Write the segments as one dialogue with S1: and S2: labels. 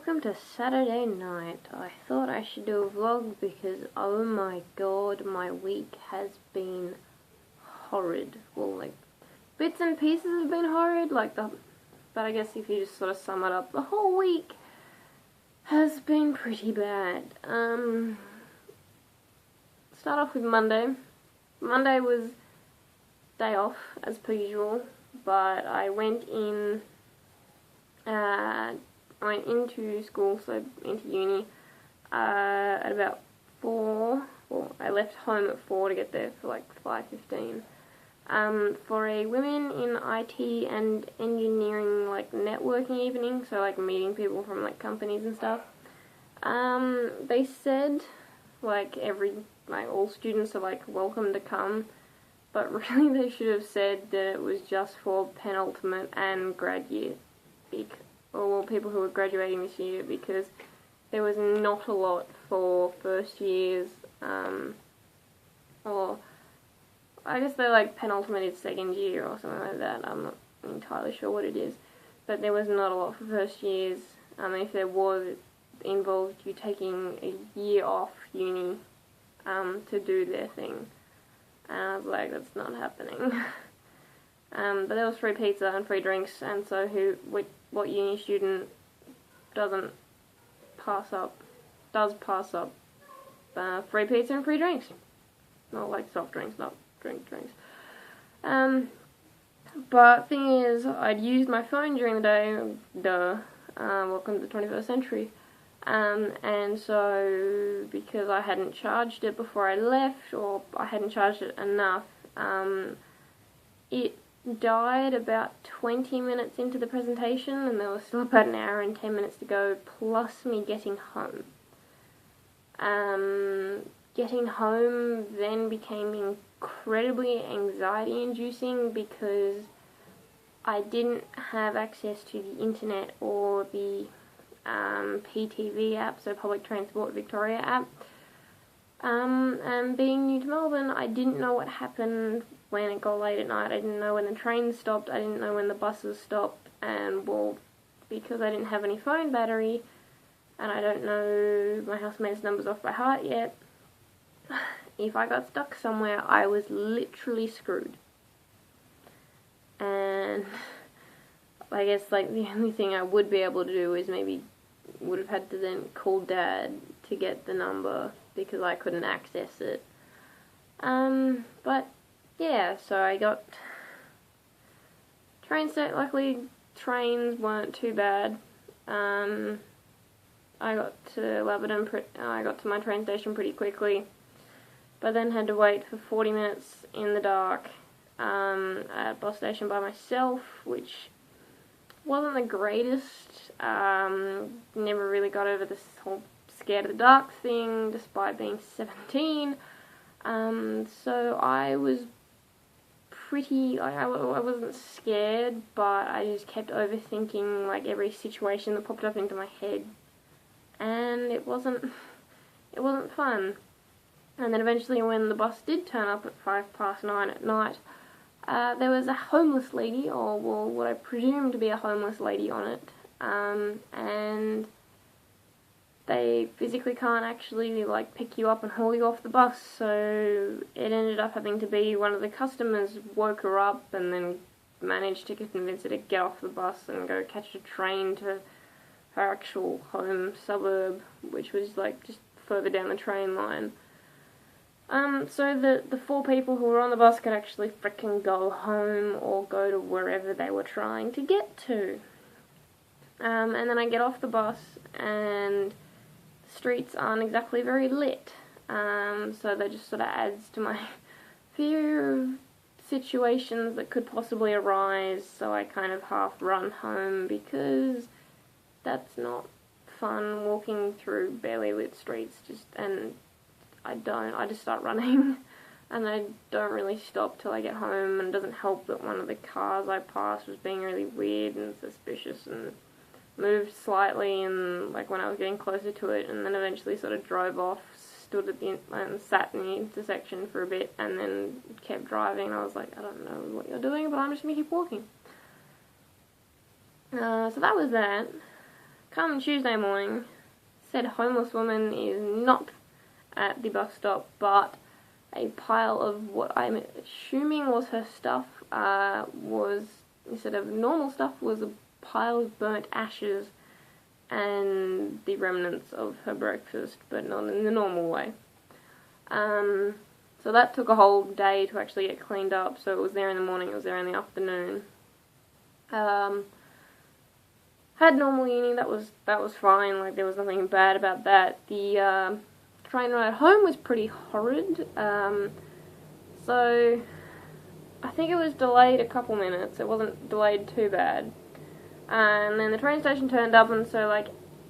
S1: welcome to Saturday night. I thought I should do a vlog because, oh my god, my week has been horrid. Well, like, bits and pieces have been horrid, but I guess if you just sort of sum it up, the whole week has been pretty bad. Start off with Monday. Monday was day off, as per usual, but I went into school, so into uni, at about 4. Well, I left home at 4 to get there for like 5:15. For a women in IT and engineering, like, networking evening, so like meeting people from like companies and stuff. They said all students are like welcome to come, but really they should have said that it was just for penultimate and grad year, or people who were graduating this year, because there was not a lot for first years, or I guess they're like penultimate is second year or something like that. I'm not entirely sure what it is, but there was not a lot for first years. If there was, it involved you taking a year off uni to do their thing, and I was like, that's not happening. But there was free pizza and free drinks, and so what uni student does pass up free pizza and free drinks? Not like soft drinks, not drinks. But thing is, I'd used my phone during the day, welcome to the 21st century, and so because I hadn't charged it before I left, or I hadn't charged it enough, it died about 20 minutes into the presentation, and there was still about an hour and 10 minutes to go, plus me getting home. Getting home then became incredibly anxiety-inducing because I didn't have access to the internet or the PTV app, so Public Transport Victoria app. And being new to Melbourne, I didn't know what happened when it got late at night. I didn't know when the trains stopped, I didn't know when the buses stopped, and well, because I didn't have any phone battery, and I don't know my housemate's numbers off by heart yet, if I got stuck somewhere, I was literally screwed. And I guess like the only thing I would be able to do is maybe would have had to then call Dad to get the number because I couldn't access it. But yeah, so I got train set. Luckily, trains weren't too bad. I got to Laverton. I got to my train station pretty quickly, but then had to wait for 40 minutes in the dark at a bus station by myself, which wasn't the greatest. Never really got over this whole scared of the dark thing, despite being 17. So I was pretty, I wasn't scared, but I just kept overthinking like every situation that popped up into my head, and it wasn't fun. And then eventually, when the bus did turn up at 9:05 at night, there was a homeless lady, or well, what I presume to be a homeless lady on it, and they physically can't actually like pick you up and haul you off the bus, so it ended up having to be one of the customers woke her up and then managed to convince her to get off the bus and go catch a train to her actual home suburb, which was like just further down the train line. So the 4 people who were on the bus could actually frickin' go home or go to wherever they were trying to get to. And then I get off the bus, and the streets aren't exactly very lit. So that just sort of adds to my fear of situations that could possibly arise, so I kind of half run home, because that's not fun, walking through barely lit streets, and I just start running, and I don't really stop till I get home, and it doesn't help that one of the cars I passed was being really weird and suspicious and moved slightly, and like when I was getting closer to it, and then eventually sort of drove off, stood at and sat in the intersection for a bit, and then kept driving. I was like, I don't know what you're doing, but I'm just going to keep walking. So that was that. come Tuesday morning, said homeless woman is not at the bus stop, but a pile of what I'm assuming was her stuff was, instead of normal stuff, was a pile of burnt ashes and the remnants of her breakfast, but not in the normal way. So that took a whole day to actually get cleaned up, so it was there in the morning, it was there in the afternoon. Had normal uni, that was fine, like there was nothing bad about that. The train ride home was pretty horrid, so I think it was delayed a couple minutes, it wasn't delayed too bad. And then the train station turned up, and so like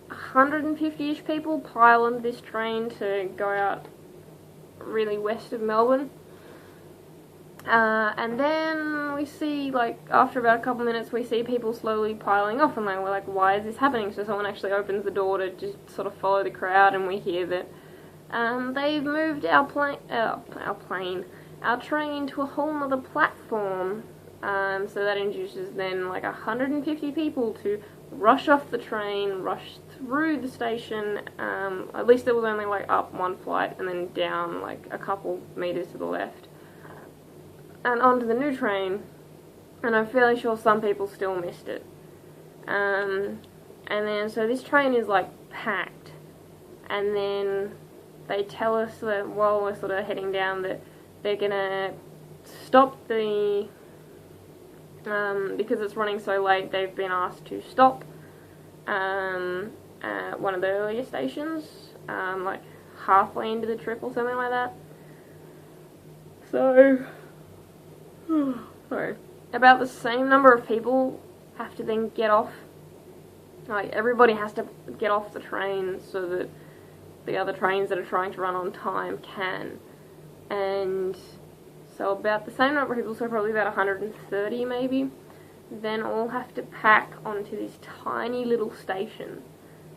S1: 150-ish people pile onto this train to go out really west of Melbourne. And then we see, like, after about a couple minutes, we see people slowly piling off, and like, we're like, why is this happening? So someone actually opens the door to just sort of follow the crowd, and we hear that they've moved our train to a whole nother platform. So that induces then like 150 people to rush off the train, rush through the station. At least it was only like up one flight and then down like a couple meters to the left, and onto the new train. And I'm fairly sure some people still missed it. And then so this train is like packed, and then they tell us that while we're sort of heading down that they're gonna stop the because it's running so late, they've been asked to stop at one of the earlier stations, like halfway into the trip or something like that. So, sorry, about the same number of people have to then get off. Like, everybody has to get off the train so that the other trains that are trying to run on time can. And so about the same number of people, so probably about 130 maybe, then all have to pack onto this tiny little station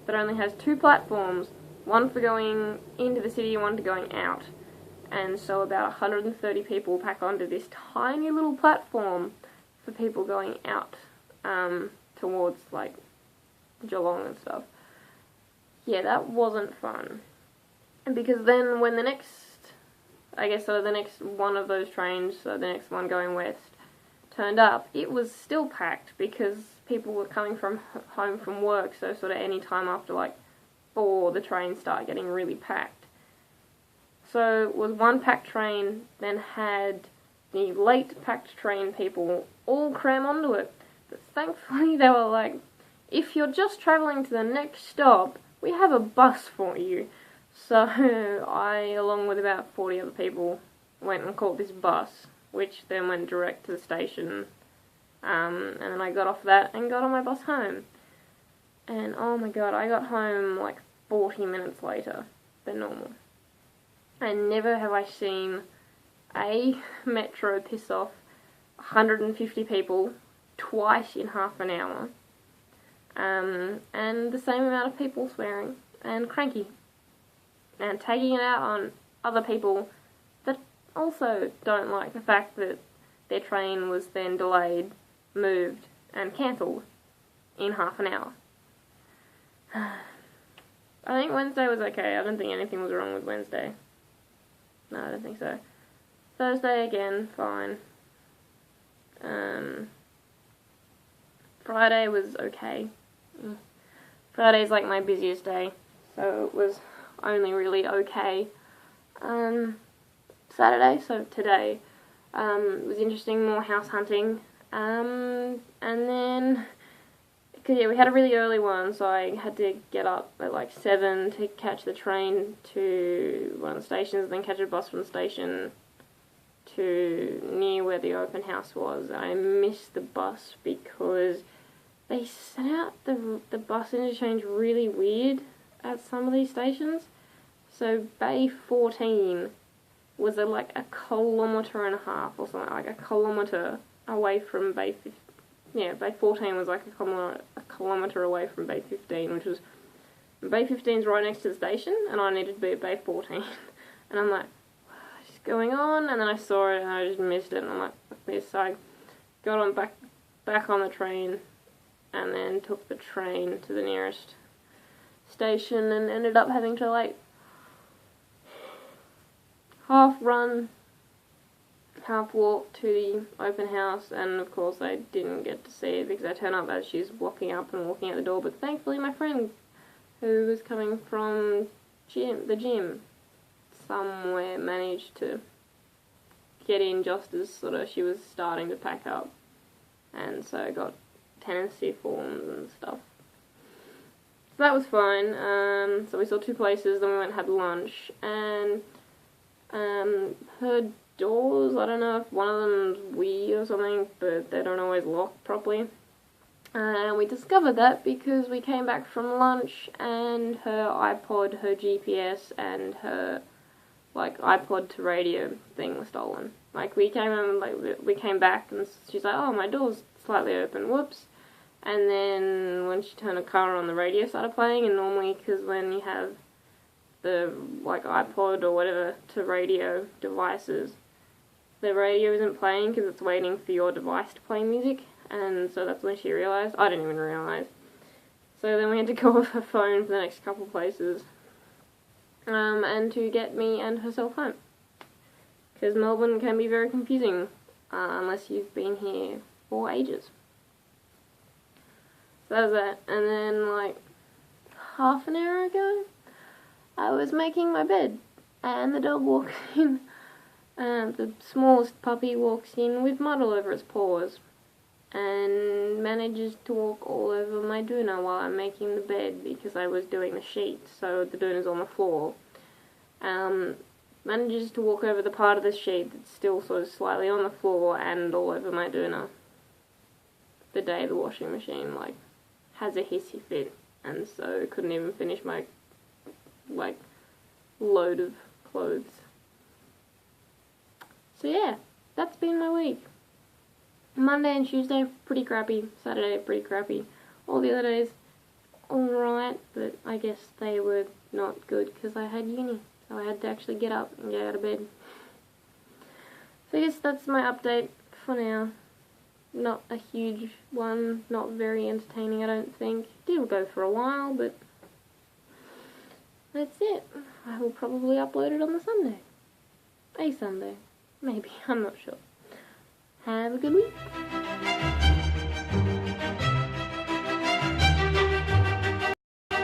S1: that only has 2 platforms, one for going into the city and one for going out. And so about 130 people pack onto this tiny little platform for people going out towards like Geelong and stuff. Yeah, that wasn't fun. Because then when the next, I guess so the next one of those trains, so the next one going west, turned up, it was still packed because people were coming from home from work, so sort of any time after like 4, the trains start getting really packed. So it was one packed train, then had the late packed train people all cram onto it. But thankfully they were like, if you're just travelling to the next stop, we have a bus for you. So I, along with about 40 other people, went and caught this bus, which then went direct to the station, and then I got off that and got on my bus home. And oh my god, I got home like 40 minutes later than normal. And never have I seen a metro piss off 150 people twice in half an hour, and the same amount of people swearing and cranky and taking it out on other people that also don't like the fact that their train was then delayed, moved and cancelled in half an hour. I think Wednesday was okay. I don't think anything was wrong with Wednesday. No, I don't think so. Thursday again, fine. Friday was okay. Friday's like my busiest day, so it was only really okay. Saturday, so today, was interesting, more house hunting. And then, cause yeah, we had a really early one, so I had to get up at like 7 to catch the train to one of the stations, then catch a bus from the station to near where the open house was. I missed the bus because they set out the bus interchange really weird at some of these stations. So Bay 14 was like a kilometre and a half or something, like a kilometre away from Bay 15. Yeah, Bay 14 was like a kilometre away from Bay 15, which was, Bay 15's right next to the station, and I needed to be at Bay 14. And I'm like, what's going on? And then I saw it, and I just missed it, and I'm like, fuck this. So I got on back on the train, and then took the train to the nearest station and ended up having to like half run, half walk to the open house, and of course I didn't get to see it because I turned up as she's walking up and walking out the door, but thankfully my friend who was coming from the gym somewhere managed to get in just as sort of she was starting to pack up, and so I got tenancy forms and stuff. So that was fine. So we saw 2 places, then we went and had lunch, and her doors, I don't know if one of them's weird or something, but they don't always lock properly. And we discovered that because we came back from lunch and her iPod, her GPS, and her like iPod to radio thing was stolen. Like we came back and she's like, "Oh, my door's slightly open, whoops." And then when she turned the car on, the radio started playing, and normally, because when you have the like iPod or whatever to radio devices, the radio isn't playing because it's waiting for your device to play music, and so that's when she realised. I didn't even realise. So then we had to go with her phone for the next couple places, and to get me and herself home. Because Melbourne can be very confusing, unless you've been here for ages. So that was that, and then like half an hour ago, I was making my bed, and the dog walks in. The smallest puppy walks in with mud all over its paws, and manages to walk all over my doona while I'm making the bed because I was doing the sheets, so the doona's on the floor. Manages to walk over the part of the sheet that's still sort of slightly on the floor and all over my doona. The day the washing machine like has a hissy fit, and so couldn't even finish my like load of clothes. So yeah, that's been my week. Monday and Tuesday pretty crappy, Saturday pretty crappy. All the other days alright, but I guess they were not good because I had uni, so I had to actually get up and get out of bed. So I guess that's my update for now. Not a huge one, not very entertaining I don't think. Did go for a while, but that's it. I will probably upload it on the Sunday. A Sunday. Maybe, I'm not sure. Have a good week.